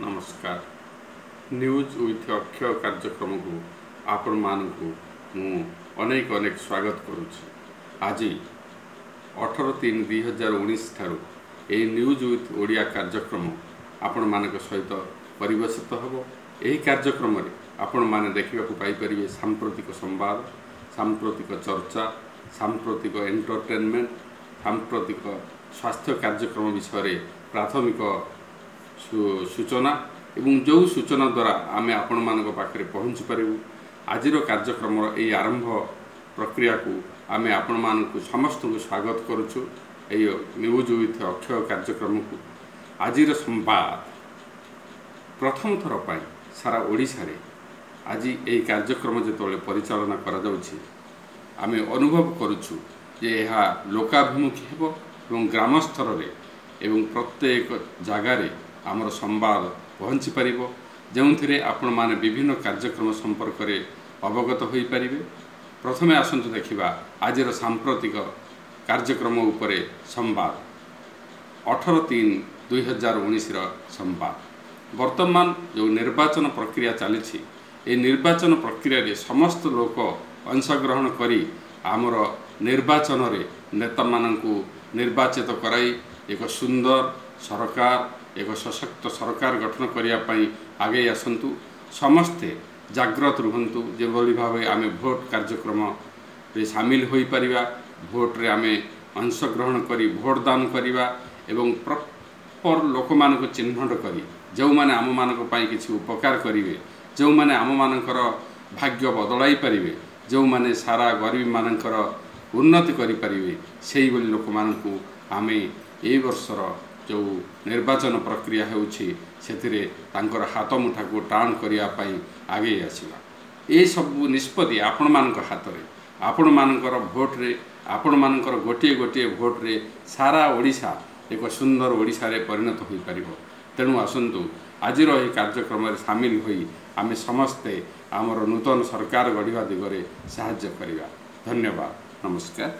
नमस्कार news with Akshay कार्यक्रम को आपण मानकु मु अनेक अनेक स्वागत करुछि। आज 18/3/2019 ठारू ए न्यूज विथ ओडिया कार्यक्रम आपण मानक सहित परिवेशित हबो। एही कार्यक्रम रे आपण माने देखिबा को पाई परिबे सांप्रतिक संवाद, सांप्रतिक चर्चा, सांप्रतिक एंटरटेनमेंट, सांप्रतिक स्वास्थ्य कार्यक्रम विषय प्राथमिक सूचना एवं जो सूचना द्वारा आमे आपण मानक पाखरे पहुँची पारिबु। आजिर कार्यक्रम यही आरंभ प्रक्रिया को आमे आपण मानक समस्त को स्वागत करुछु। एई न्यूज विथ अक्षय कार्यक्रम को आजिर संवाद प्रथम थर पाई सारा ओडिशा रे आज यही कार्यक्रम जेतोले परिचालना करा जाउछि आमे अनुभव करुछु जे यह लोकाभिमुखी हेबो एवं ग्राम स्तर रे एवं प्रत्येक जगार आमर संवाद पहुँची पारिबो, जोंथिरे आपण माने विभिन्न कार्यक्रम संपर्क रे अवगत होई परिबे। प्रथमे आसंतु देखिबा आजिर सांप्रतिक कार्यक्रम उपरे संवाद 18/3/2019 रो संवाद। वर्तमान जो निर्वाचन प्रक्रिया चली ए निर्वाचन प्रक्रिया रे समस्त लोक अंशग्रहण करी आमर निर्वाचन रे नेता माननकु निर्वाचित कराई एक सुंदर सरकार एक सशक्त सरकार गठन करिया पई आगे आसंतु। समस्ते जागृत रुहंतु जेभली भावे आमे भोट कार्यक्रम रे शामिल होई परिबा, भोट रे आमे अंशग्रहण करी भोट दान करिबा एवं प्रॉपर लोक मानको चिन्हट करी जो माने आम मानको पई किछि उपकार करिवे, जो माने आम मानकर भाग्य बदलाई परिवे, जो माने सारा गरीब मानकर उन्नति करि परिवे, सेही बोली लोक मानको आमे ए वर्षर जो निर्वाचन प्रक्रिया होउछि सेथिरे तांकर हाथ मुठा को टाण करिया पई आगे आसीबा। ए सब निष्पत्ति आपण मानकर हाथ रे, आपण मानकर भोट रे, आपण मानकर गोटे गोटे भोट रे सारा ओडिशा एक सुंदर ओडिशा रे परिणत होई परिबो। तेणु आसंतु आजिर एही कार्यक्रम रे शामिल होई आमे समस्ते आमर नूतन सरकार गढ़िबा दिगरे सहाय्य करिबा। धन्यवाद, नमस्कार।